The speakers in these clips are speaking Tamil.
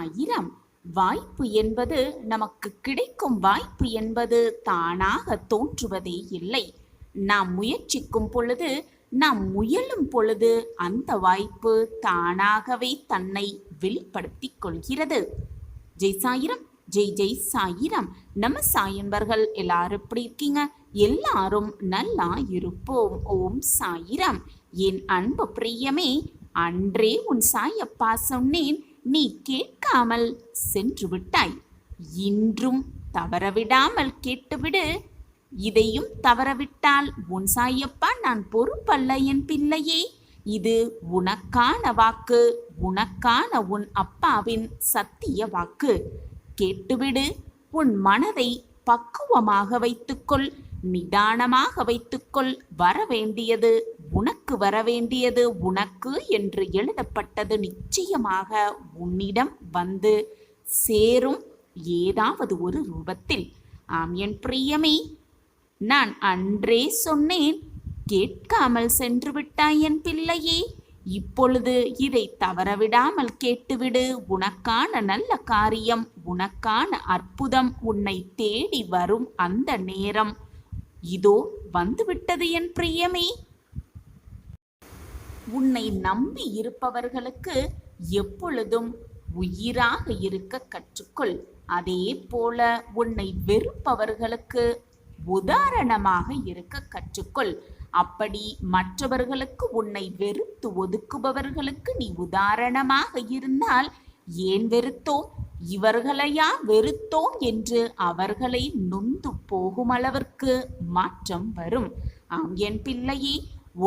சாயிரம். வாய்ப்பு என்பது நமக்கு கிடைக்கும் வாய்ப்பு என்பது தானாக தோன்றுவதே இல்லை. நாம் முயற்சிக்கும் பொழுது, நாம் முயலும் பொழுது அந்த வாய்ப்பு தானாகவே தன்னை வெளிப்படுத்திக் கொள்கிறது. ஜெய் சாயிரம், ஜெய் ஜெய் சாயிரம். நம்ம சாயன்பர்கள் எல்லாரும் எப்படி இருக்கீங்க? எல்லாரும் நல்லா இருப்போம். ஓம் சாயிரம். என் அன்பு பிரியமே, அன்றே உன் சாயப்பா சொன்னேன், நீ கேட்காமல் சென்று விட்டாய். இன்றும் தவறவிடாமல் கேட்டுவிடு. இதையும் தவறவிட்டால் உன் சாயப்பா நான் பொறுப்பல்ல என் பிள்ளையே. இது உனக்கான வாக்கு, உனக்கான உன் அப்பாவின் சத்திய வாக்கு. கேட்டுவிடு. உன் மனதை பக்குவமாக வைத்துக்கொள், நிதானமாக வைத்துக்கொள். வரவேண்டியது உனக்கு, வரவேண்டியது உனக்கு என்று எழுதப்பட்டது நிச்சயமாக உன்னிடம் வந்து சேரும், ஏதாவது ஒரு ரூபத்தில். ஆம் என் பிரியமே, நான் அன்றே சொன்னேன், கேட்காமல் சென்று விட்டாய் என் பிள்ளையே. இப்பொழுது இதை தவறவிடாமல் கேட்டுவிடு. உனக்கான நல்ல காரியம், உனக்கான அற்புதம் உன்னை தேடி வரும் அந்த நேரம் இதோ வந்துவிட்டது என் பிரியமே. உன்னை நம்பி இருப்பவர்களுக்கு எப்பொழுதும் உயிராக இருக்க கற்றுக்கொள். அதே போல உன்னை வெறுப்பவர்களுக்கு உதாரணமாக இருக்க கற்றுக்கொள். அப்படி மற்றவர்களுக்கு, உன்னை வெறுத்து ஒதுக்குபவர்களுக்கு நீ உதாரணமாக இருந்தால், ஏன் வெறுத்தோம், இவர்களையா வெறுத்தோம் என்று அவர்களை நொந்து போகும் அளவிற்கு மாற்றம் வரும். ஆம் என் பிள்ளையே,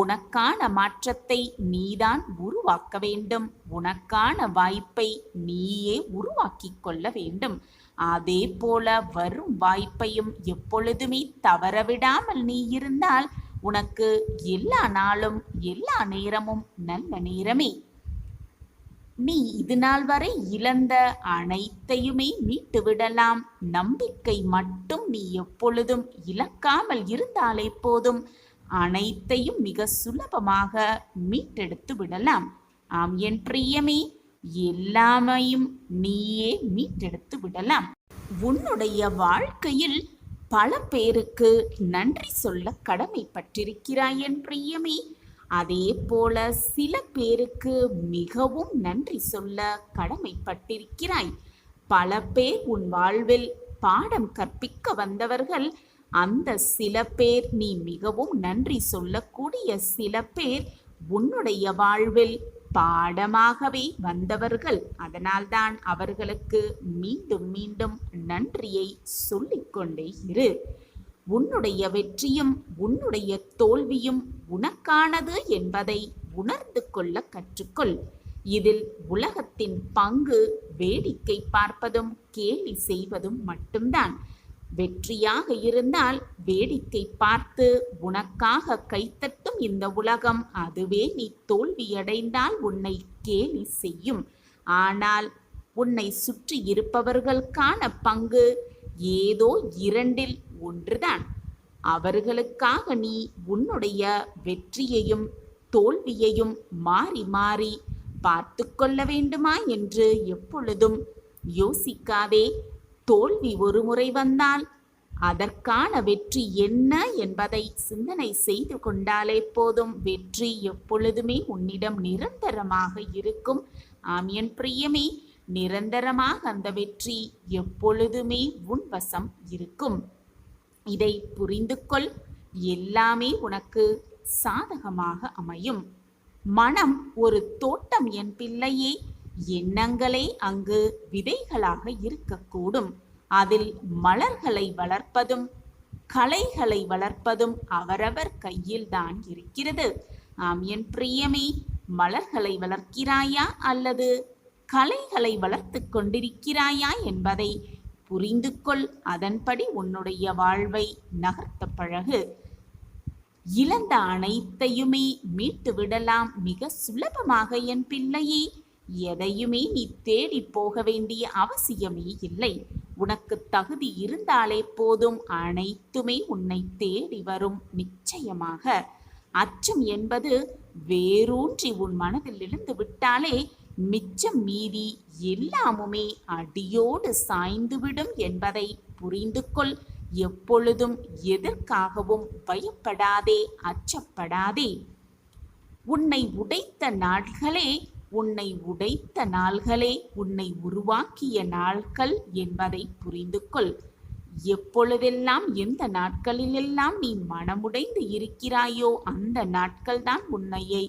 உனக்கான மாற்றத்தை நீதான் உருவாக்க வேண்டும். உனக்கான வாய்ப்பை நீயே உருவாக்கிக் கொள்ள வேண்டும். அதே போல வரும் வாய்ப்பையும் எப்பொழுதுமே தவறவிடாமல் நீ இருந்தால் உனக்கு எல்லா நாளும், எல்லா நேரமும் நல்ல நேரமே. நீ இது நாள் வரை இழந்த அனைத்தையுமே மீட்டு விடலாம். நம்பிக்கை மட்டும் நீ எப்பொழுதும் இழக்காமல் இருந்தாலே போதும், அனைத்தையும் மிக சுலபமாக மீட்டெடுத்து விடலாம். ஆம் என் பிரியமே, எல்லாமையும் நீயே மீட்டெடுத்து விடலாம். உன்னுடைய வாழ்க்கையில் பல பேருக்கு நன்றி சொல்ல கடமைப்பட்டிருக்கிறாய் என் பிரியமே. அதே போல சில பேருக்கு மிகவும் நன்றி சொல்ல கடமைப்பட்டிருக்கிறாய். பல பேர் உன் வாழ்வில் பாடம் கற்பிக்க வந்தவர்கள். அந்த சில பேர், நீ மிகவும் நன்றி சொல்லக்கூடிய சில பேர் உன்னுடைய வாழ்வில் பாடமாகவே வந்தவர்கள். அதனால்தான் அவர்களுக்கு மீண்டும் மீண்டும் நன்றியை சொல்லிக்கொண்டே இரு. உன்னுடைய வெற்றியும் உன்னுடைய தோல்வியும் உனக்கானது என்பதை உணர்ந்து கொள்ள கற்றுக்கொள். இதில் உலகத்தின் பங்கு வேடிக்கை பார்ப்பதும் கேலி செய்வதும் மட்டும்தான். வெற்றியாக இருந்தால் வேடிக்கை பார்த்து உனக்காக கைத்தட்டும் இந்த உலகம். அதுவே நீ தோல்வியடைந்தால் உன்னை கேலி செய்யும். ஆனால் உன்னை சுற்றி இருப்பவர்களுக்கான பங்கு ஏதோ 2இல் 1தான். அவர்களுக்காக நீ உன்னுடைய வெற்றியையும் தோல்வியையும் மாறி மாறி பார்த்து கொள்ள வேண்டுமா என்று எப்பொழுதும் யோசிக்காதே. தோல்வி ஒரு முறை வந்தால் அதற்கான வெற்றி என்ன என்பதை சிந்தனை செய்து கொண்டாலே போதும். வெற்றி எப்பொழுதுமே உன்னிடம் நிரந்தரமாக இருக்கும். ஆம் என் பிரியமே, நிரந்தரமாக அந்த வெற்றி எப்பொழுதுமே உன் வசம் இருக்கும். இதை புரிந்து கொள். எல்லாமே உனக்கு சாதகமாக அமையும். மனம் ஒரு தோட்டம் என் பிள்ளையே. எண்ணங்களே அங்கு விதைகளாக இருக்கக்கூடும். அதில் மலர்களை வளர்ப்பதும் களைகளை வளர்ப்பதும் அவரவர் கையில்தான் இருக்கிறது. ஆம் என் பிரியமே, மலர்களை வளர்க்கிறாயா அல்லது களைகளை வளர்த்து கொண்டிருக்கிறாயா என்பதை புரிந்து கொள். அதன்படி உன்னுடைய வாழ்வை நகர்த்த பழகு. இழந்த அனைத்தையுமே மீட்டு விடலாம் மிக சுலபமாக என் பிள்ளையே. எதையுமே நீ தேடி போக வேண்டிய அவசியமே இல்லை. உனக்கு தகுதி இருந்தாலே போதும், அனைத்துமே உன்னை தேடி வரும் நிச்சயமாக. அச்சம் என்பது வேரூன்றி உன் மனதில் இருந்து விட்டாலே மிச்சம் மீதி எல்லாமுமே அடியோடு சாய்ந்துவிடும் என்பதை புரிந்து கொள். எப்பொழுதும் எதற்காகவும் பயப்படாதே, அச்சப்படாதே. உன்னை உடைத்த நாட்களே உன்னை உருவாக்கிய நாட்கள் என்பதை புரிந்து கொள். எப்பொழுதெல்லாம் எந்த நாட்களிலெல்லாம் நீ மனமுடைந்து இருக்கிறாயோ அந்த நாட்கள்தான் உன்னையை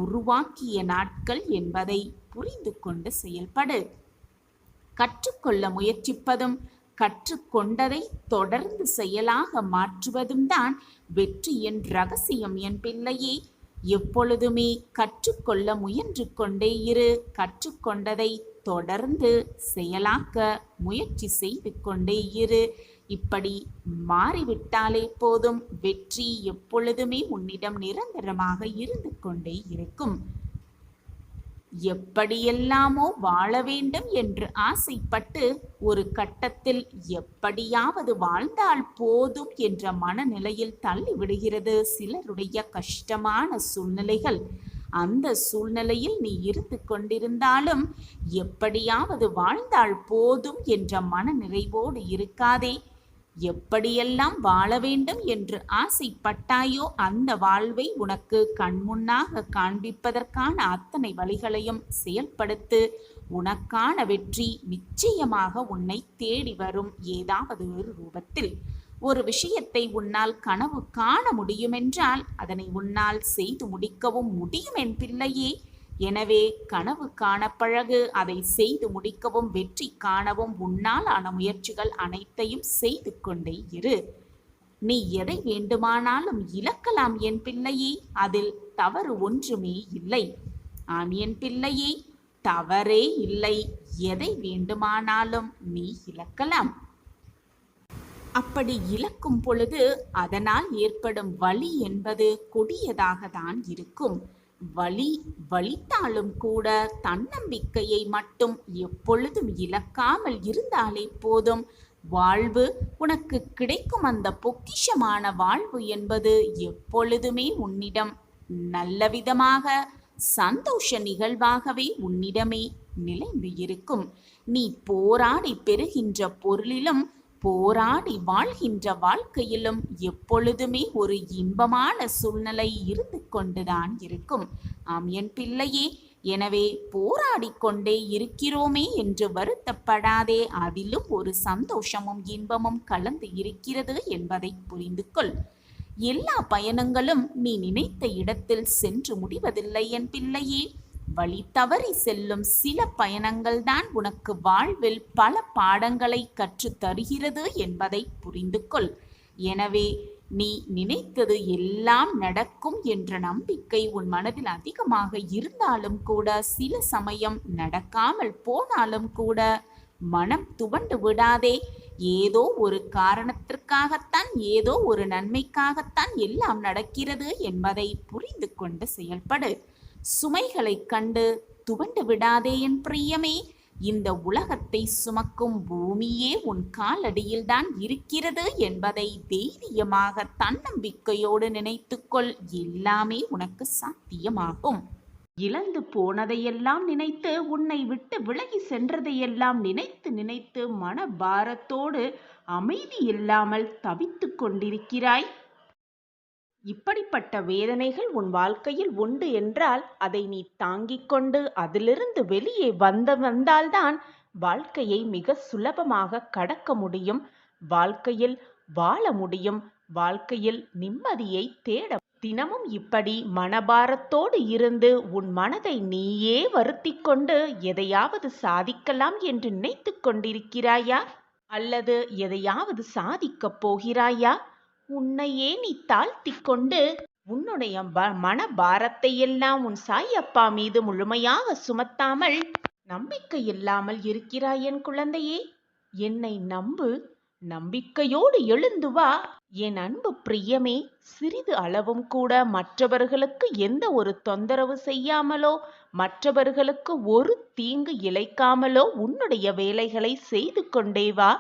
உருவாக்கிய நாட்கள் என்பதை புரிந்து கொண்டு செயல்படு. கற்றுக்கொள்ள முயற்சிப்பதும் கற்றுக்கொண்டதை தொடர்ந்து செயலாக மாற்றுவதும் தான் வெற்றியின் ரகசியம் என் பிள்ளையே. எப்பொழுதுமே கற்றுக்கொள்ள முயன்று கொண்டே இரு. கற்றுக்கொண்டதை தொடர்ந்து செயலாக்க முயற்சி செய்து கொண்டே இரு. இப்படி மாறிவிட்டாலே போதும், வெற்றி எப்பொழுதுமே உன்னிடம் நிரந்தரமாக இருந்து கொண்டே இருக்கும். எப்படியெல்லாமோ வாழ வேண்டும் என்று ஆசைப்பட்டு ஒரு கட்டத்தில் எப்படியாவது வாழ்ந்தால் போதும் என்ற மனநிலையில் தள்ளிவிடுகிறது சிலருடைய கஷ்டமான சூழ்நிலைகள். அந்த சூழ்நிலையில் நீ இருந்து கொண்டிருந்தாலும் எப்படியாவது வாழ்ந்தால் போதும் என்ற மனநிறைவோடு இருக்காதே. எப்படியெல்லாம் வாழ வேண்டும் என்று ஆசைப்பட்டாயோ அந்த வாழ்வை உனக்கு கண்முன்னாக காண்பிப்பதற்கான அத்தனை வழிகளையும் செயல்படுத்து. உனக்கான வெற்றி நிச்சயமாக உன்னை தேடி வரும். ஏதாவது ஒரு ரூபத்தில் ஒரு விஷயத்தை உன்னால் கனவு காண முடியுமென்றால் அதனை உன்னால் செய்து முடிக்கவும் முடியும் என் பிள்ளையே. எனவே கனவு காண பழகு. அதை செய்து முடிக்கவும் வெற்றி காணவும் உன்னால் ஆன முயற்சிகள் அனைத்தையும் செய்து கொண்டே இரு. நீ எதை வேண்டுமானாலும் இழக்கலாம் என் பிள்ளையே, அதில் தவறு ஒன்றுமே இல்லை. ஆம் என் பிள்ளையே, தவறே இல்லை. எதை வேண்டுமானாலும் நீ இழக்கலாம். அப்படி இழக்கும் பொழுது அதனால் ஏற்படும் வலி என்பது கொடியதாக தான் இருக்கும். வலித்தாலும் கூட தன்னம்பிக்கையை மட்டும் எப்பொழுதும் இழக்காமல் இருந்தாலே போதும். வாழ்வு உனக்கு கிடைக்கும் அந்த பொக்கிஷமான வாழ்வு என்பது எப்பொழுதுமே உன்னிடம் நல்ல விதமாக சந்தோஷ நிகழ்வாகவே உன்னிடமே நிலைந்து இருக்கும். நீ போராடி பெறுகின்ற பொருளிலும் போராடி வாழ்கின்ற வாழ்க்கையிலும் எப்பொழுதுமே ஒரு இன்பமான சூழ்நிலை இருந்து கொண்டுதான் இருக்கும். ஆம் என் பிள்ளையே, எனவே போராடி கொண்டே இருக்கிறோமே என்று வருத்தப்படாதே. அதிலும் ஒரு சந்தோஷமும் இன்பமும் கலந்து இருக்கிறது என்பதை புரிந்து கொள். எல்லா பயணங்களும் நீ நினைத்த இடத்தில் சென்று முடிவதில்லை என் பிள்ளையே. வழி தவறி செல்லும் சில பயணங்கள் தான் உனக்கு வாழ்வில் பல பாடங்களை கற்று தருகிறது என்பதை புரிந்து கொள். எனவே நீ நினைத்தது எல்லாம் நடக்கும் என்ற நம்பிக்கை உன் மனதில் அதிகமாக இருந்தாலும் கூட, சில சமயம் நடக்காமல் போனாலும் கூட மனம் துவண்டு விடாதே. ஏதோ ஒரு காரணத்திற்காகத்தான், ஏதோ ஒரு நன்மைக்காகத்தான் எல்லாம் நடக்கிறது என்பதை புரிந்து கொண்டு செயல்படு. சுமைகளை கண்டு துவண்டு விடாதே என் பிரியமே. இந்த உலகத்தை சுமக்கும் பூமியே உன் காலடியில்தான் இருக்கிறது என்பதை தைரியமாக தன்னம்பிக்கையோடு நினைத்துக்கொள். எல்லாமே உனக்கு சாத்தியமாகும். இழந்து போனதையெல்லாம் நினைத்து, உன்னை விட்டு விலகி சென்றதையெல்லாம் நினைத்து நினைத்து மனபாரத்தோடு அமைதி இல்லாமல் தவித்து கொண்டிருக்கிறாய். இப்படிப்பட்ட வேதனைகள் உன் வாழ்க்கையில் உண்டு என்றால் அதை நீ தாங்கிக் கொண்டு அதிலிருந்து வெளியே வந்தால்தான் வாழ்க்கையை மிக சுலபமாக கடக்க முடியும். வாழ்க்கையில் வாழ முடியும். வாழ்க்கையில் நிம்மதியை தேட. தினமும் இப்படி மனபாரத்தோடு இருந்து உன் மனதை நீயே வருத்தி கொண்டு எதையாவது சாதிக்கலாம் என்று நினைத்து கொண்டிருக்கிறாயா? அல்லது எதையாவது சாதிக்கப் போகிறாயா? உன்னையே நீ தாழ்த்தி கொண்டு உன்னுடைய மனபாரத்தை எல்லாம் உன் சாயப்பா மீது முழுமையாக சுமத்தாமல் நம்பிக்கை இல்லாமல் இருக்கிறாய் என் குழந்தையே. என்னை நம்பு. நம்பிக்கையோடு எழுந்து வா என் அன்பு பிரியமே. சிறிது அளவும் கூட மற்றவர்களுக்கு எந்த ஒரு தொந்தரவு செய்யாமலோ, மற்றவர்களுக்கு ஒரு தீங்கு இழைக்காமலோ உன்னுடைய வேலைகளை செய்து கொண்டே வா.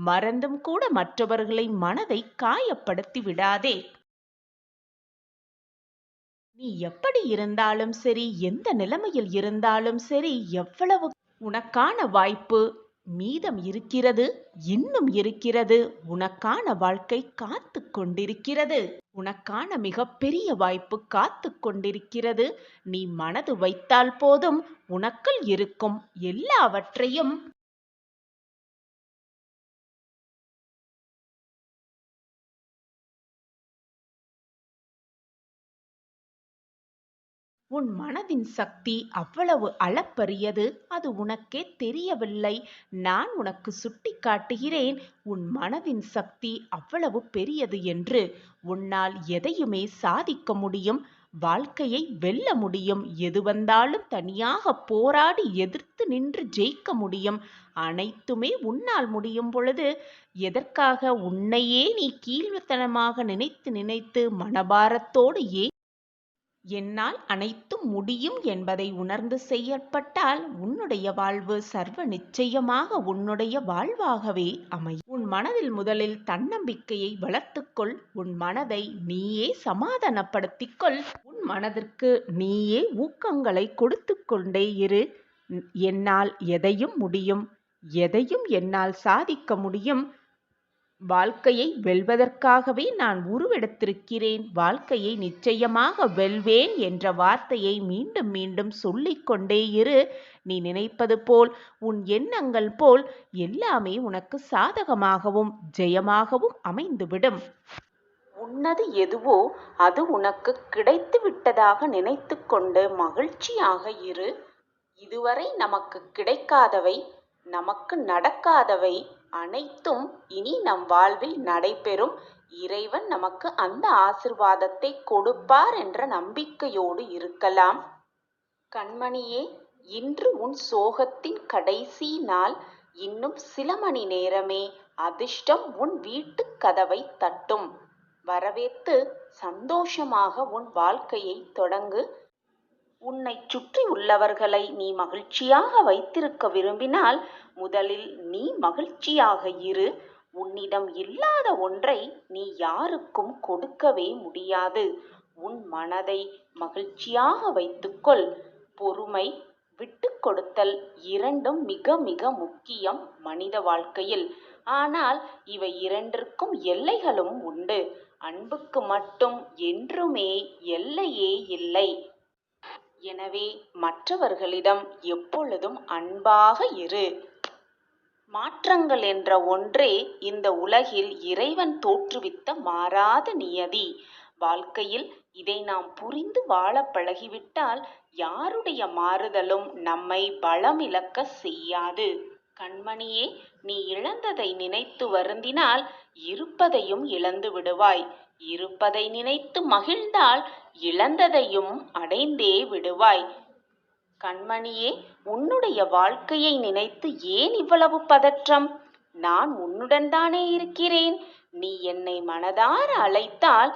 மறந்தும் கூட மற்றவர்களை மனதை காயப்படுத்தி விடாதே. நீ எப்படி இருந்தாலும் சரி, எந்த நிலைமையில் இருந்தாலும் சரி, எவ்வளவு உனக்கான வாய்ப்பு மீதம் இருக்கிறது, இன்னும் இருக்கிறது. உனக்கான வாழ்க்கை காத்து கொண்டிருக்கிறது. உனக்கான மிகப்பெரிய வாய்ப்பு காத்து கொண்டிருக்கிறது. நீ மனது வைத்தால் போதும், உனக்குள் இருக்கும் எல்லாவற்றையும் உன் மனதின் சக்தி அவ்வளவு அளப்பரியது. அது உனக்கே தெரியவில்லை. நான் உனக்கு சுட்டிக் காட்டுகிறேன். உன் மனதின் சக்தி அவ்வளவு பெரியது என்று. உன்னால் எதையுமே சாதிக்க முடியும். வாழ்க்கையை வெல்ல முடியும். எது வந்தாலும் தனியாக போராடி எதிர்த்து நின்று ஜெயிக்க முடியும். அனைத்துமே உன்னால் முடியும் பொழுது எதற்காக உன்னையே நீ கீழ்த்தனமாக நினைத்து நினைத்து மனபாரத்தோடு என்னால் அனைத்தும் முடியும் என்பதை உணர்ந்து செயற்பட்டால் உன்னுடைய வாழ்வு சர்வ நிச்சயமாக உன்னுடைய வாழ்வாகவே அமையும். உன் மனதில் முதலில் தன்னம்பிக்கையை வளர்த்துக்கொள். உன் மனதை நீயே சமாதானப்படுத்திக்கொள். உன் மனதிற்கு நீயே ஊக்கங்களை கொடுத்து கொண்டே இரு. என்னால் எதையும் முடியும், எதையும் என்னால் சாதிக்க முடியும். வாழ்க்கையை வெல்வதற்காகவே நான் உருவெடுத்திருக்கிறேன். வாழ்க்கையை நிச்சயமாக வெல்வேன் என்ற வார்த்தையை மீண்டும் மீண்டும் சொல்லிக்கொண்டே இரு. நீ நினைப்பது போல், உன் எண்ணங்கள் போல் எல்லாமே உனக்கு சாதகமாகவும் ஜெயமாகவும் அமைந்துவிடும். உன்னது எதுவோ அது உனக்கு கிடைத்து விட்டதாக நினைத்து கொண்டு மகிழ்ச்சியாக இரு. இதுவரை நமக்கு கிடைக்காதவை, நமக்கு நடக்காதவை அனைத்தும் இனி நம் வாழ்வில் நடைபெறும். இறைவன் நமக்கு அந்த ஆசிர்வாதத்தை கொடுப்பார் என்ற நம்பிக்கையோடு இருக்கலாம். கண்மணியே, இன்று உன் சோகத்தின் கடைசி நாள். இன்னும் சில மணி நேரமே அதிர்ஷ்டம் உன் வீட்டு கதவை தட்டும். வரவேற்று சந்தோஷமாக உன் வாழ்க்கையை தொடங்கு. உன்னை சுற்றி உள்ளவர்களை நீ மகிழ்ச்சியாக வைத்திருக்க விரும்பினால் முதலில் நீ மகிழ்ச்சியாக இரு. உன்னிடம் இல்லாத ஒன்றை நீ யாருக்கும் கொடுக்கவே முடியாது. உன் மனதை மகிழ்ச்சியாக வைத்துக்கொள். பொறுமை, விட்டு கொடுத்தல் இரண்டும் மிக மிக முக்கியம் மனித வாழ்க்கையில். ஆனால் இவை இரண்டிற்கும் எல்லைகளும் உண்டு. அன்புக்கு மட்டும் என்றுமே எல்லையே இல்லை. எனவே மற்றவர்களிடம் எப்பொழுதும் அன்பாக இரு. மாற்றங்கள் என்ற ஒன்றே இந்த உலகில் இறைவன் தோற்றுவித்த மாறாத நியதி. வாழ்க்கையில் இதை நாம் புரிந்து வாழ பழகிவிட்டால் யாருடைய மாறுதலும் நம்மை பலமிழக்க செய்யாது. கண்மணியே, நீ இழந்ததை நினைத்து வருந்தினால் இருப்பதையும் இழந்து விடுவாய். இருப்பதை நினைத்து மகிழ்ந்தால் இழந்ததையும் அடைந்தே விடுவாய். கண்மணியே, உன்னுடைய வாழ்க்கையை நினைத்து ஏன் இவ்வளவு பதற்றம்? நான் உன்னுடன் தானே இருக்கிறேன். நீ என்னை மனதார அழைத்தால்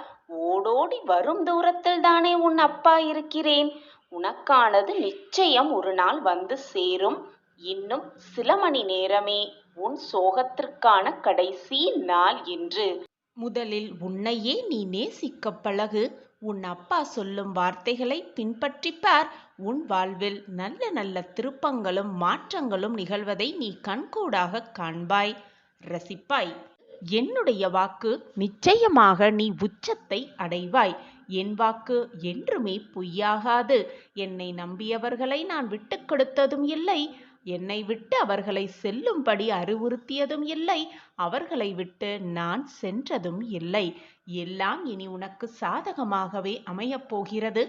ஓடோடி வரும் தூரத்தில் தானே உன் அப்பா இருக்கிறேன். உனக்கானது நிச்சயம் ஒரு நாள் வந்து சேரும். இன்னும் சில மணி நேரமே உன் சோகத்திற்கான கடைசி நாள் என்று. முதலில் உன்னையே நீ நேசிக்க பழகு. உன் அப்பா சொல்லும் வார்த்தைகளை பின்பற்றிப்பார். உன் வாழ்வில் நல்ல நல்ல திருப்பங்களும் மாற்றங்களும் நிகழ்வதை நீ கண்கூடாக காண்பாய், ரசிப்பாய். என்னுடைய வாக்கு நிச்சயமாக நீ உச்சத்தை அடைவாய். என் வாக்கு என்றுமே பொய்யாகாது. என்னை நம்பியவர்களை நான் விட்டுக் கொடுத்ததும் இல்லை. என்னை விட்டு அவர்களை செல்லும்படி அறிவுறுத்தியதும் இல்லை. அவர்களை விட்டு நான் சென்றதும் இல்லை. எல்லாம் இனி உனக்கு சாதகமாகவே அமையப் போகிறது.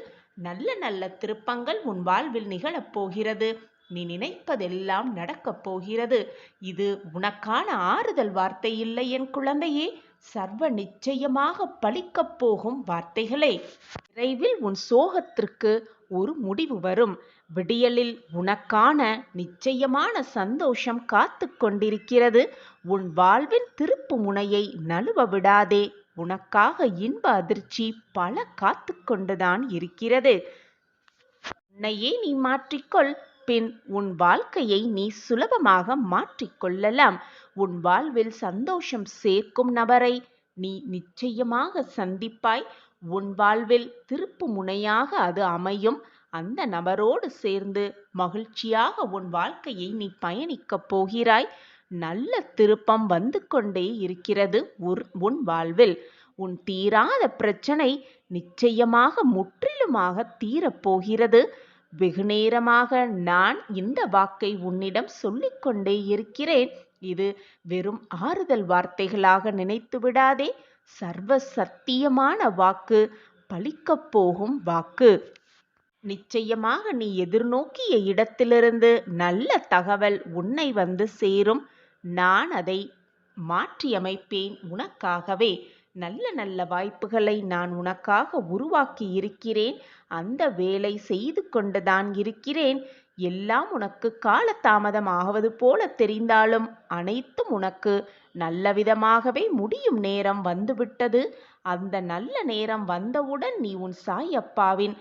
நல்ல நல்ல திருப்பங்கள் உன் வாழ்வில் நிகழப்போகிறது. நீ நினைப்பதெல்லாம் நடக்கப் போகிறது. இது உனக்கான ஆறுதல் வார்த்தை இல்லை என் குழந்தையே. சர்வ நிச்சயமாக பலிக்கப் போகும் வார்த்தைகளே. விரைவில் உன் சோகத்திற்கு ஒரு முடிவு வரும். விடியலில் உனக்கான நிச்சயமான சந்தோஷம் காத்து கொண்டிருக்கிறது. உன் வாழ்வின் திருப்பு முனையை நழுவ விடாதே. உனக்காக இன்ப அதிர்ச்சி பல காத்து கொண்டுதான் இருக்கிறது. உன்னையே நீ மாற்றிக்கொள். பின் உன் வாழ்க்கையை நீ சுலபமாக மாற்றிக்கொள்ளலாம். உன் வாழ்வில் சந்தோஷம் சேர்க்கும் நபரை நீ நிச்சயமாக சந்திப்பாய். உன் வாழ்வில் திருப்பு முனையாக அது அமையும். அந்த நபரோடு சேர்ந்து மகிழ்ச்சியாக உன் வாழ்க்கையை நீ பயணிக்கப் போகிறாய். நல்ல திருப்பம் வந்து கொண்டே இருக்கிறது உன் வாழ்வில். உன் தீராத பிரச்சனை நிச்சயமாக முற்றிலுமாக தீரப்போகிறது. வெகு நேரமாக நான் இந்த வாக்கை உன்னிடம் சொல்லிக் கொண்டே இருக்கிறேன். இது வெறும் ஆறுதல் வார்த்தைகளாக நினைத்து விடாதே. சர்வ சத்தியமான வாக்கு, பலிக்கப் போகும் வாக்கு. நிச்சயமாக நீ எதிர்நோக்கிய இடத்திலிருந்து நல்ல தகவல் உன்னை வந்து சேரும். நான் அதை மாற்றியமைப்பேன் உனக்காகவே. நல்ல நல்ல வாய்ப்புகளை நான் உனக்காக உருவாக்கி இருக்கிறேன். அந்த வேலை செய்து கொண்டுதான் இருக்கிறேன். எல்லாம் உனக்கு காலதாமதம் ஆவது போல தெரிந்தாலும் அனைத்தும் உனக்கு நல்ல விதமாகவே முடியும் நேரம் வந்துவிட்டது. அந்த நல்ல நேரம் வந்தவுடன் நீ உன் சாயப்பாவின்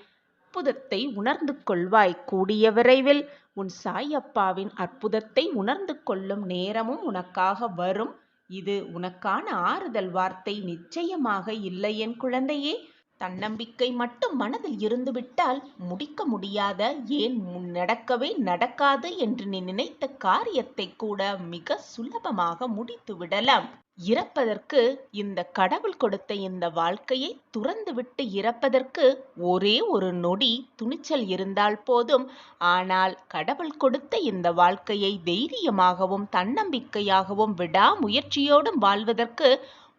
அற்புதத்தை உணர்ந்து கொள்வாய். கூடிய விரைவில் உன் சாயப்பாவின் அற்புதத்தை உணர்ந்து கொள்ளும் நேரமும் உனக்காக வரும். இது உனக்கான ஆறுதல் வார்த்தை நிச்சயமாக இல்லை என் குழந்தையே. தன்னம்பிக்கை மட்டும் மனதில் இருந்துவிட்டால் முடிக்க முடியாத, ஏன் நடக்கவே நடக்காது என்று நீ நினைத்த காரியத்தை கூட மிக சுலபமாக முடித்து விடலாம். இறப்பதற்கு இந்த கடவுள் கொடுத்த இந்த வாழ்க்கையை துறந்துவிட்டு இறப்பதற்கு ஒரே ஒரு நொடி துணிச்சல் இருந்தால் போதும். ஆனால் கடவுள் கொடுத்த இந்த வாழ்க்கையை தைரியமாகவும் தன்னம்பிக்கையாகவும் விடாமுயற்சியோடும் வாழ்வதற்கு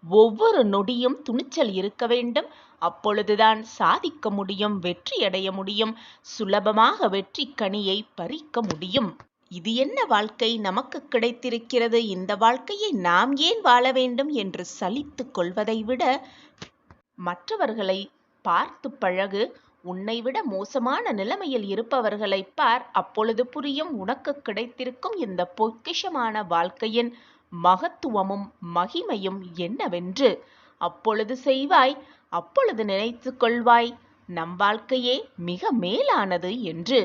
ஒவ்வொரு நொடியும் துணிச்சல் இருக்க வேண்டும். அப்பொழுதுதான் சாதிக்க முடியும், வெற்றியடைய முடியும், சுலபமாக வெற்றி கனியை பறிக்க முடியும். இது என்ன வாழ்க்கை நமக்கு கிடைத்திருக்கிறது, இந்த வாழ்க்கையை நாம் ஏன் வாழ வேண்டும் என்று சலித்து கொள்வதை விட மற்றவர்களை பார்த்து பழகு. உன்னை விட மோசமான நிலைமையில் இருப்பவர்களை பார். அப்பொழுது புரியும் உனக்கு கிடைத்திருக்கும் இந்த பொக்கிஷமான வாழ்க்கையின் மகத்துவமும் மகிமையும் என்னவென்று. அப்பொழுது செய்வாய், அப்பொழுது நினைத்து கொள்வாய் நம் வாழ்க்கையே மிக மேலானது என்று.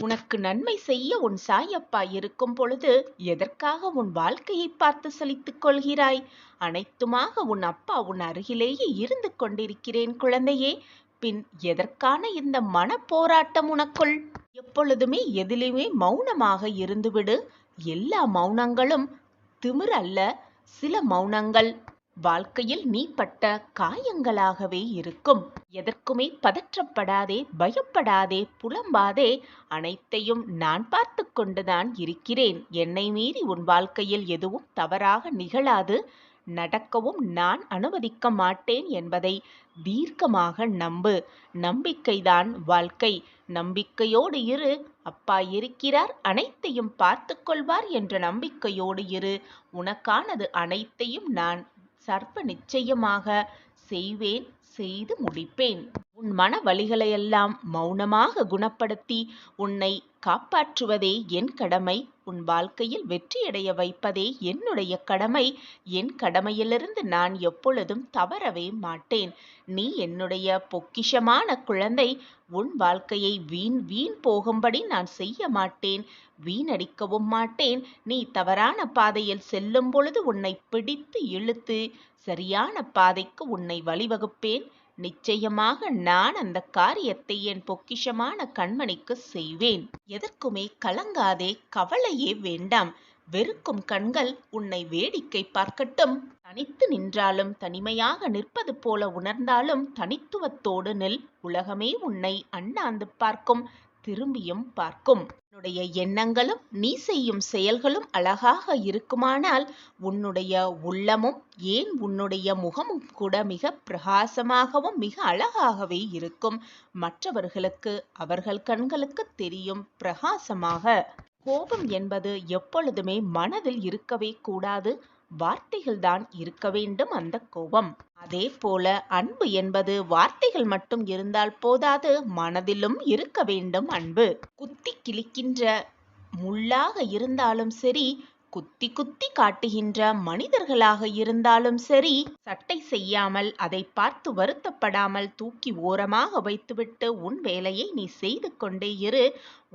உனக்கு நன்மை செய்ய உன் சாயப்பா இருக்கும் பொழுது எதற்காக உன் வாழ்க்கையை பார்த்து சலித்துக் கொள்கிறாய்? அனைத்துமாக உன் அப்பா உன் அருகிலேயே இருந்து கொண்டிருக்கிறேன் குழந்தையே. பின் எதற்கான இந்த மன போராட்டம் உனக்குள்? எப்பொழுதுமே எதிலுமே மௌனமாக இருந்துவிடு. எல்லா மௌனங்களும் திமிர் அல்ல. சில மௌனங்கள் வாழ்க்கையில் நீ பட்ட காயங்களாகவே இருக்கும். எதற்குமே பதற்றப்படாதே, பயப்படாதே, புலம்பாதே. அனைத்தையும் நான் பார்த்து கொண்டுதான் இருக்கிறேன். என்னை மீறி உன் வாழ்க்கையில் எதுவும் தவறாக நிகழாது. நடக்கவும் நான் அனுமதிக்க மாட்டேன் என்பதை தீர்க்கமாக நம்பு. நம்பிக்கைதான் வாழ்க்கை. நம்பிக்கையோடு இரு. அப்பா இருக்கிறார், அனைத்தையும் பார்த்து கொள்வார் என்ற நம்பிக்கையோடு இரு. உனக்கானது அனைத்தையும் நான் சர்வ நிச்சயமாக செய்வேன், செய்து முடிப்பேன். உன் மன வலிகளையெல்லாம் மௌனமாக குணப்படுத்தி உன்னை காப்பாற்றுவதே என் கடமை. உன் வாழ்க்கையில் வெற்றியடைய வைப்பதே என்னுடைய கடமை. என் கடமையிலிருந்து நான் எப்பொழுதும் தவறவே மாட்டேன். நீ என்னுடைய பொக்கிஷமான குழந்தை. உன் வாழ்க்கையை வீண் போகும்படி நான் செய்ய மாட்டேன், வீணடிக்கவும் மாட்டேன். நீ தவறான பாதையில் செல்லும் பொழுது உன்னை பிடித்து இழுத்து சரியான பாதைக்கு உன்னை வழிவகுப்பேன். நிச்சயமாக நான் அந்த காரியத்தை என் பொக்கிஷமான கண்மணிக்கு செய்வேன். எதற்குமே கலங்காதே, கவலையே வேண்டாம். வெறுக்கும் கண்கள் உன்னை வேடிக்கை பார்க்கட்டும். தனித்து நின்றாலும் தனிமையாக நிற்பது போல உணர்ந்தாலும் தனித்துவத்தோடு நில். உலகமே உன்னை அண்ணாந்து பார்க்கும், திரும்பியும் பார்க்கும். உன்னுடைய எண்ணங்களும் நீ செய்யும் செயல்களும் அழகாக இருக்குமானால் உன்னுடைய உள்ளமும் ஏன் உன்னுடைய முகமும் கூட மிக பிரகாசமாகவும் மிக அழகாகவே இருக்கும். மற்றவர்களுக்கு அவர்கள் கண்களுக்கு தெரியும் பிரகாசமாக. கோபம் என்பது எப்பொழுதுமே மனதில் இருக்கவே கூடாது. வார்த்தைகள்தான் இருக்க வேண்டும் அந்த கோபம். அதே போல அன்பு என்பது வார்த்தைகள் மட்டும் இருந்தால் போதாது, மனதிலும் இருக்க வேண்டும் அன்பு. குத்தி கிழிக்கின்ற முள்ளாக இருந்தாலும் சரி, குத்தி குத்தி காட்டுகின்ற மனிதர்களாக இருந்தாலும் சரி, சட்டை செய்யாமல் அதை பார்த்து வருத்தப்படாமல் தூக்கி ஓரமாக வைத்துவிட்டு உன் வேலையை நீ செய்து கொண்டே இரு.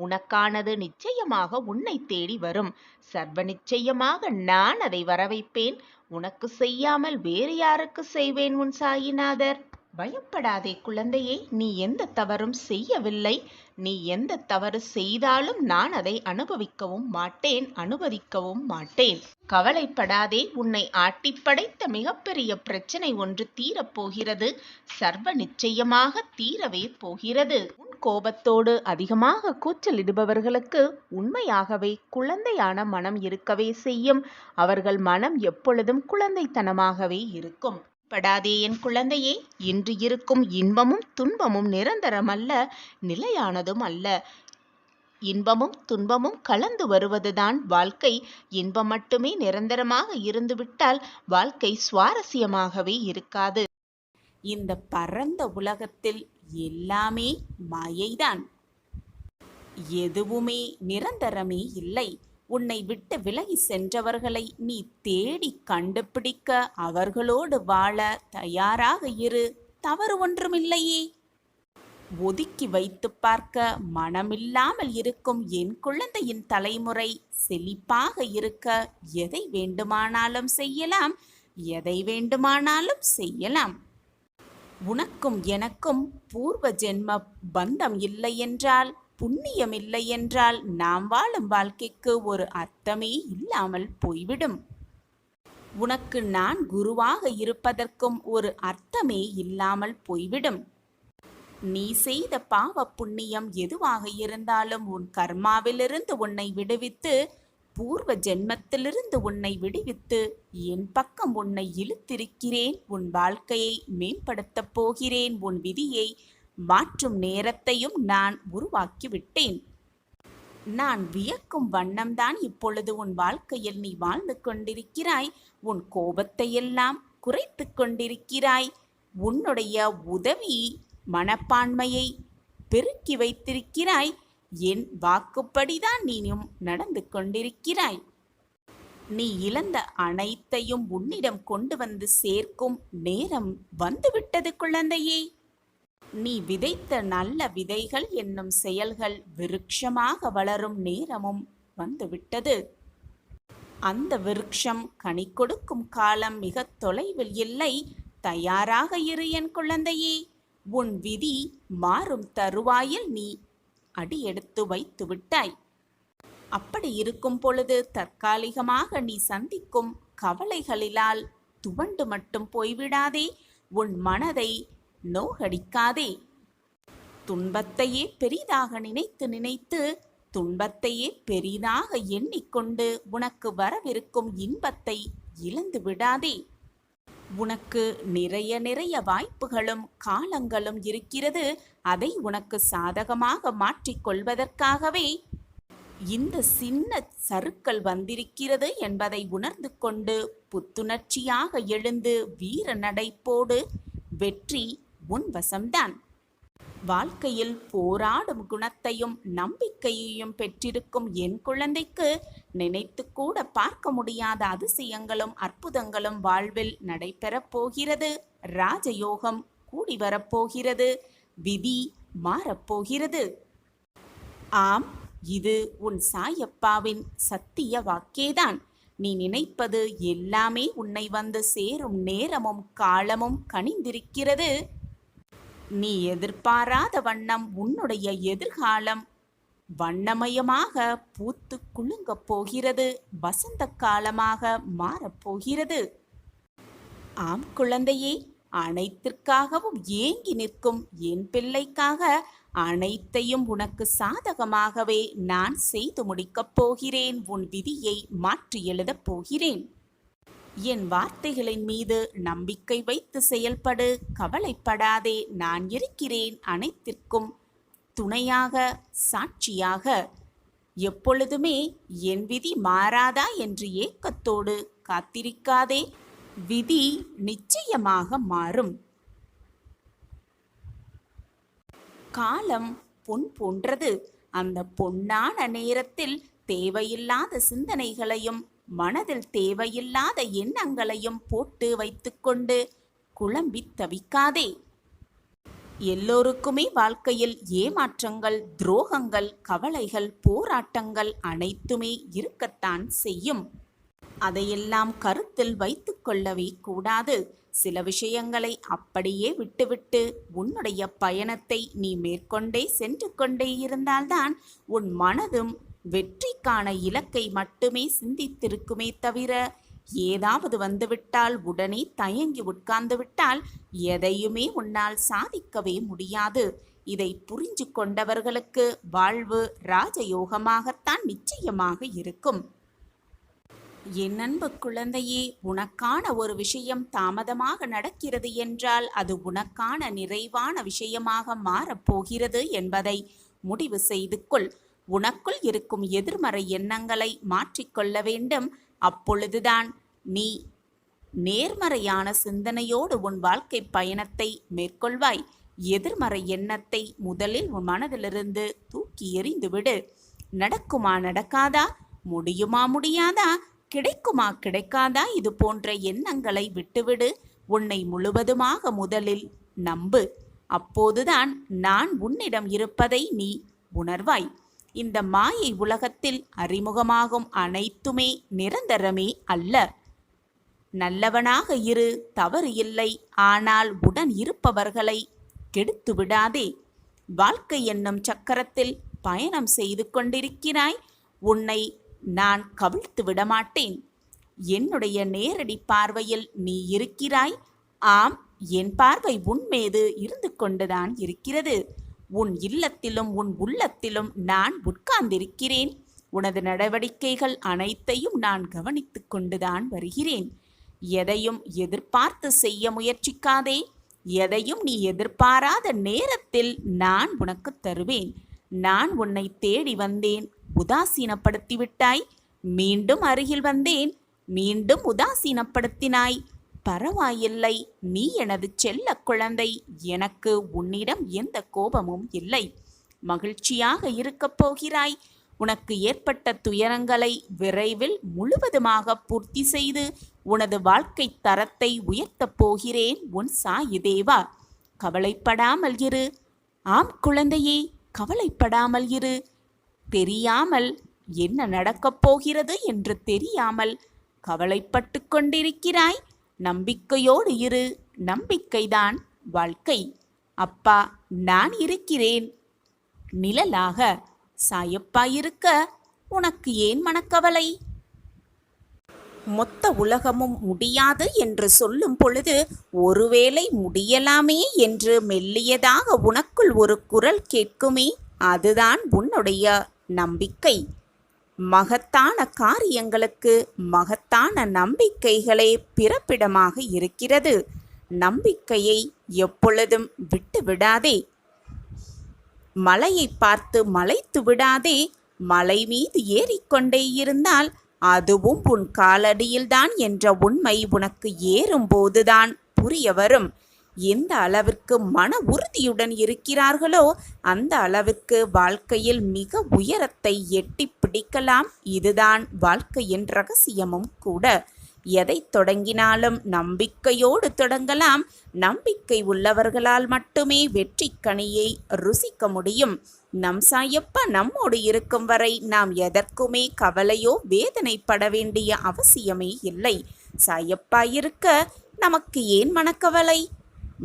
உனக்கானது நிச்சயமாக உன்னை தேடி வரும். சர்வ நிச்சயமாக நான் அதை வரவைப்பேன். உனக்கு செய்யாமல் வேறு யாருக்கு செய்வேன் உன் சாயிநாதர்? பயப்படாதே குழந்தையே, நீ எந்த தவறும் செய்யவில்லை. நீ எந்த தவறு செய்தாலும் நான் அதை அனுபவிக்கவும் மாட்டேன், அனுமதிக்கவும் மாட்டேன். கவலைப்படாதே, உன்னை ஆட்டிப்படைத்த மிகப்பெரிய பிரச்சனை ஒன்று தீரப்போகிறது. சர்வ நிச்சயமாக தீரவே போகிறது. உன் கோபத்தோடு அதிகமாக கூச்சலிடுபவர்களுக்கு உண்மையாகவே குழந்தையான மனம் இருக்கவே செய்யும். அவர்கள் மனம் எப்பொழுதும் குழந்தைத்தனமாகவே இருக்கும். படாதே என் குழந்தையே, இன்று இருக்கும் இன்பமும் துன்பமும் நிரந்தரமல்ல, நிலையானதும் அல்ல. இன்பமும் துன்பமும் கலந்து வருவதுதான் வாழ்க்கை. இன்பம் மட்டுமே நிரந்தரமாக இருந்துவிட்டால் வாழ்க்கை சுவாரஸ்யமாகவே இருக்காது. இந்த பரந்த உலகத்தில் எல்லாமே மாயைதான். எதுவுமே நிரந்தரமே இல்லை. உன்னை விட்டு விலகி சென்றவர்களை நீ தேடி கண்டுபிடிக்க, அவர்களோடு வாழ தயாராக இரு. தவறு ஒன்றுமில்லையே. ஒதுக்கி வைத்து பார்க்க மனமில்லாமல் இருக்கும் என் குழந்தையின் தலைமுறை செழிப்பாக இருக்க எதை வேண்டுமானாலும் செய்யலாம், எதை வேண்டுமானாலும் செய்யலாம். உனக்கும் எனக்கும் பூர்வ ஜென்ம பந்தம் இல்லை என்றால், புண்ணியம் இல்லை என்றால் நாம் வாழும் வாழ்க்கைக்கு ஒரு அர்த்தமே இல்லாமல் போய்விடும். உனக்கு நான் குருவாக இருப்பதற்கும் ஒரு அர்த்தமே இல்லாமல் போய்விடும். நீ செய்த பாவ புண்ணியம் எதுவாக இருந்தாலும் உன் கர்மாவிலிருந்து உன்னை விடுவித்து, பூர்வ ஜென்மத்திலிருந்து உன்னை விடுவித்து என் பக்கம் உன்னை இழுத்திருக்கிறேன். உன் வாழ்க்கையை மேம்படுத்தப் போகிறேன். உன் விதியை மாற்றும் நேரத்தையும் நான் உருவாக்கிவிட்டேன். நான் வியக்கும் வண்ணம்தான் இப்பொழுது உன் வாழ்க்கையில் நீ வாழ்ந்து கொண்டிருக்கிறாய். உன் கோபத்தையெல்லாம் குறைத்து கொண்டிருக்கிறாய். உன்னுடைய உதவி மனப்பான்மையை பெருக்கி வைத்திருக்கிறாய். என் வாக்குப்படிதான் நீயும் நடந்து கொண்டிருக்கிறாய். நீ இழந்த அனைத்தையும் உன்னிடம் கொண்டு வந்து சேர்க்கும் நேரம் வந்துவிட்டது குழந்தையே. நீ விதைத்த நல்ல விதைகள் என்னும் செயல்கள் விருட்சமாக வளரும் நேரமும் வந்துவிட்டது. அந்த விருட்சம் கனி கொடுக்கும் காலம் மிக தொலைவில் இல்லை. தயாராக இரு என் குழந்தையே. உன் விதி மாறும் தருவாயில் நீ அடியெடுத்து வைத்து விட்டாய். அப்படி இருக்கும் பொழுது தற்காலிகமாக நீ சந்திக்கும் கவலைகளினால் துவண்டு மட்டும் போய்விடாதே. உன் மனதை நோகடிக்காதே. துன்பத்தையே பெரிதாக நினைத்து நினைத்து துன்பத்தையே பெரிதாக எண்ணிக்கொண்டு உனக்கு வரவிருக்கும் இன்பத்தை இழந்து விடாதே. உனக்கு நிறைய நிறைய வாய்ப்புகளும் காலங்களும் இருக்கிறது. அதை உனக்கு சாதகமாக மாற்றிக்கொள்வதற்காகவே இந்த சின்ன சறுக்கல் வந்திருக்கிறது என்பதை உணர்ந்து கொண்டு புத்துணர்ச்சியாக எழுந்து வீர நடைப்போடு. வெற்றி உன் வசம்தான். வாழ்க்கையில் போராடும் குணத்தையும் நம்பிக்கையையும் பெற்றிருக்கும் என் குழந்தைக்கு நினைத்து கூட பார்க்க முடியாத அதிசயங்களும் அற்புதங்களும் வாழ்வில் நடைபெறப் போகிறது. ராஜயோகம் கூடி வரப்போகிறது. விதி மாறப்போகிறது. ஆம், இது உன் சாயப்பாவின் சத்திய வாக்கேதான். நீ நினைப்பது எல்லாமே உன்னை வந்து சேரும் நேரமும் காலமும் கனிந்திருக்கிறது. நீ எதிர்பாராத வண்ணம் உன்னுடைய எதிர்காலம் வண்ணமயமாக பூத்து குலுங்கப் போகிறது. வசந்த காலமாக மாறப்போகிறது. ஆம் குழந்தையே, அனைத்திற்காகவும் ஏங்கி நிற்கும் என் பிள்ளைக்காக அனைத்தையும் உனக்கு சாதகமாகவே நான் செய்து முடிக்கப் போகிறேன். உன் விதியை மாற்றி எழுதப் போகிறேன். என் வார்த்தைகளின் மீது நம்பிக்கை வைத்து செயல்படு. கவலைப்படாதே, நான் இருக்கிறேன் அனைத்திற்கும் துணையாக, சாட்சியாக. எப்பொழுதுமே என் விதி மாறாதா என்று ஏக்கத்தோடு காத்திருக்காதே. விதி நிச்சயமாக மாறும். காலம் பொன் போன்றது. அந்த பொன்னான நேரத்தில் தேவையில்லாத சிந்தனைகளையும் மனதில் தேவையில்லாத எண்ணங்களையும் போட்டு வைத்துக்கொண்டு குழம்பி தவிக்காதே. எல்லோருக்குமே வாழ்க்கையில் ஏமாற்றங்கள், துரோகங்கள், கவலைகள், போராட்டங்கள் அனைத்துமே இருக்கத்தான் செய்யும். அதையெல்லாம் கருத்தில் வைத்து கொள்ளவே கூடாது. சில விஷயங்களை அப்படியே விட்டுவிட்டு உன்னுடைய பயணத்தை நீ மேற்கொண்டே சென்று கொண்டே இருந்தால்தான் உன் மனதும் வெற்றிக்கான இலக்கை மட்டுமே சிந்தித்திருக்குமே தவிர, ஏதாவது வந்துவிட்டால் உடனே தயங்கி உட்கார்ந்து விட்டால் எதையுமே உன்னால் சாதிக்கவே முடியாது. இதை புரிஞ்சு கொண்டவர்களுக்கு வாழ்வு ராஜயோகமாகத்தான் நிச்சயமாக இருக்கும். என் அன்பு குழந்தையே, உனக்கான ஒரு விஷயம் தாமதமாக நடக்கிறது என்றால் அது உனக்கான நிறைவான விஷயமாக மாறப்போகிறது என்பதை முடிவு செய்து கொள். உனக்குள் இருக்கும் எதிர்மறை எண்ணங்களை மாற்றிக்கொள்ள வேண்டும். அப்பொழுதுதான் நீ நேர்மறையான சிந்தனையோடு உன் வாழ்க்கை பயணத்தை மேற்கொள்வாய். எதிர்மறை எண்ணத்தை முதலில் உன் மனதிலிருந்து தூக்கி எறிந்துவிடு. நடக்குமா நடக்காதா, முடியுமா முடியாதா, கிடைக்குமா கிடைக்காதா, இது போன்ற எண்ணங்களை விட்டுவிடு. உன்னை முழுவதுமாக முதலில் நம்பு. அப்போதுதான் நான் உன்னிடம் இருப்பதை நீ உணர்வாய். இந்த மாயை உலகத்தில் அறிமுகமாகும் அனைத்துமே நிரந்தரமே அல்ல. நல்லவனாக இரு, தவறு இல்லை. ஆனால் உடன் இருப்பவர்களை கெடுத்து விடாதே. வாழ்க்கை என்னும் சக்கரத்தில் பயணம் செய்து கொண்டிருக்கிறாய். உன்னை நான் கவிழ்த்து விடமாட்டேன். என்னுடைய நேரடி பார்வையில் நீ இருக்கிறாய். ஆம், என் பார்வை உன்மீது இருந்து கொண்டுதான் இருக்கிறது. உன் இல்லத்திலும் உன் உள்ளத்திலும் நான் உட்கார்ந்திருக்கிறேன். உனது நடவடிக்கைகள் அனைத்தையும் நான் கவனித்து கொண்டுதான் வருகிறேன். எதையும் எதிர்பார்த்து செய்ய முயற்சிக்காதே. எதையும் நீ எதிர்பாராத நேரத்தில் நான் உனக்கு தருவேன். நான் உன்னை தேடி வந்தேன், உதாசீனப்படுத்திவிட்டாய். மீண்டும் அருகில் வந்தேன், மீண்டும் உதாசீனப்படுத்தினாய். பரவாயில்லை, நீ எனது செல்ல குழந்தை. எனக்கு உன்னிடம் எந்த கோபமும் இல்லை. மகிழ்ச்சியாக இருக்கப் போகிறாய். உனக்கு ஏற்பட்ட துயரங்களை விரைவில் முழுவதுமாக பூர்த்தி செய்து உனது வாழ்க்கை தரத்தை உயர்த்தப் போகிறேன் உன் சாயி தேவா. கவலைப்படாமல் இரு. ஆம் குழந்தையே, கவலைப்படாமல் இரு. தெரியாமல், என்ன நடக்கப் போகிறது என்று தெரியாமல் கவலைப்பட்டு கொண்டிருக்கிறாய். நம்பிக்கையோடு இரு. நம்பிக்கைதான் வாழ்க்கை. அப்பா நான் இருக்கிறேன் நிழலாக. சாயப்பா இருக்க உனக்கு ஏன் மனக்கவலை? மொத்த உலகமும் முடியாது என்று சொல்லும் பொழுது ஒருவேளை முடியலாமே என்று மெல்லியதாக உனக்குள் ஒரு குரல் கேட்குமே, அதுதான் உன்னுடைய நம்பிக்கை. மகத்தான காரியங்களுக்கு மகத்தான நம்பிக்கைகளே பிறப்பிடமாக இருக்கிறது. நம்பிக்கையை எப்பொழுதும் விட்டு விடாதே. மலையை பார்த்து மலைத்து விடாதே. மலை மீது ஏறிக்கொண்டே இருந்தால் அதுவும் உன் காலடியில்தான் என்ற உண்மை உனக்கு ஏறும்போதுதான் புரிய வரும். எந்த அளவிற்கு மன உறுதியுடன் இருக்கிறார்களோ அந்த அளவுக்கு வாழ்க்கையில் மிக உயரத்தை எட்டி பிடிக்கலாம். இதுதான் வாழ்க்கையின் ரகசியமும் கூட. எதை தொடங்கினாலும் நம்பிக்கையோடு தொடங்கலாம். நம்பிக்கை உள்ளவர்களால் மட்டுமே வெற்றி கனியை ருசிக்க முடியும். நம் சாயப்பா நம்மோடு இருக்கும் வரை நாம் எதற்குமே கவலையோ வேதனைப்பட வேண்டிய அவசியமே இல்லை. சாயப்பா இருக்க நமக்கு ஏன் மனக்கவலை?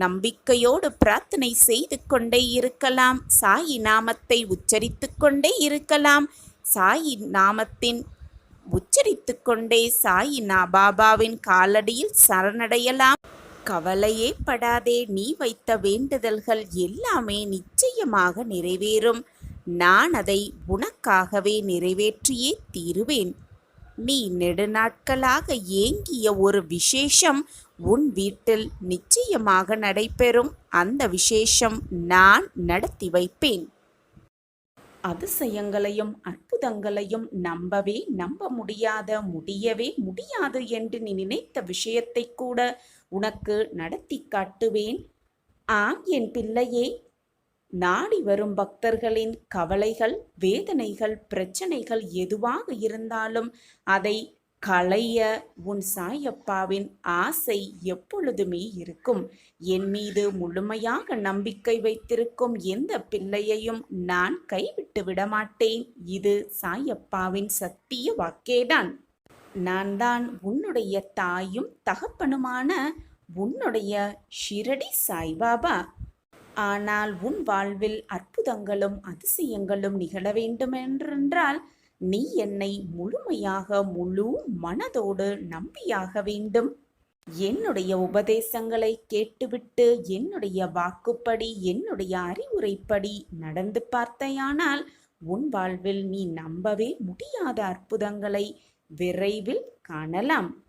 நம்பிக்கையோடு பிரார்த்தனை செய்து கொண்டே இருக்கலாம். சாயி நாமத்தை உச்சரித்து கொண்டே இருக்கலாம். சாயி நாமத்தின் உச்சரித்து கொண்டே சாயி பாபாவின் காலடியில் சரணடையலாம். கவலையே படாதே. நீ வைத்த வேண்டுதல்கள் எல்லாமே நிச்சயமாக நிறைவேறும். நான் அதை உனக்காகவே நிறைவேற்றியே தீருவேன். நீ நெடுநாட்களாக ஏங்கிய ஒரு விசேஷம் உன் வீட்டில் நிச்சயமாக நடைபெறும். அந்த விசேஷம் நான் நடத்தி வைப்பேன். அதிசயங்களையும் அற்புதங்களையும் நம்ப முடியவே முடியாது என்று நீ நினைத்த விஷயத்தை கூட உனக்கு நடத்தி காட்டுவேன். ஆம் என் பிள்ளையே, நாடி வரும் பக்தர்களின் கவலைகள், வேதனைகள், பிரச்சனைகள் எதுவாக இருந்தாலும் அதை களைய உன் சாயப்பாவின் ஆசை எப்பொழுதுமே இருக்கும். என் மீது முழுமையாக நம்பிக்கை வைத்திருக்கும் எந்த பிள்ளையையும் நான் கைவிட்டு விடமாட்டேன். இது சாயப்பாவின் சத்திய வாக்கேதான். நான் தான் உன்னுடைய தாயும் தகப்பனுமான உன்னுடைய ஷிரடி சாய்பாபா. ஆனால் உன் வாழ்வில் அற்புதங்களும் அதிசயங்களும் நிகழ வேண்டுமென்றால் நீ என்னை முழுமையாக முழு மனதோடு நம்பியாக வேண்டும். என்னுடைய உபதேசங்களை கேட்டுவிட்டு என்னுடைய வாக்குப்படி என்னுடைய அறிவுரைப்படி நடந்து பார்த்தையானால் உன் வாழ்வில் நீ நம்பவே முடியாத அற்புதங்களை விரைவில் காணலாம்.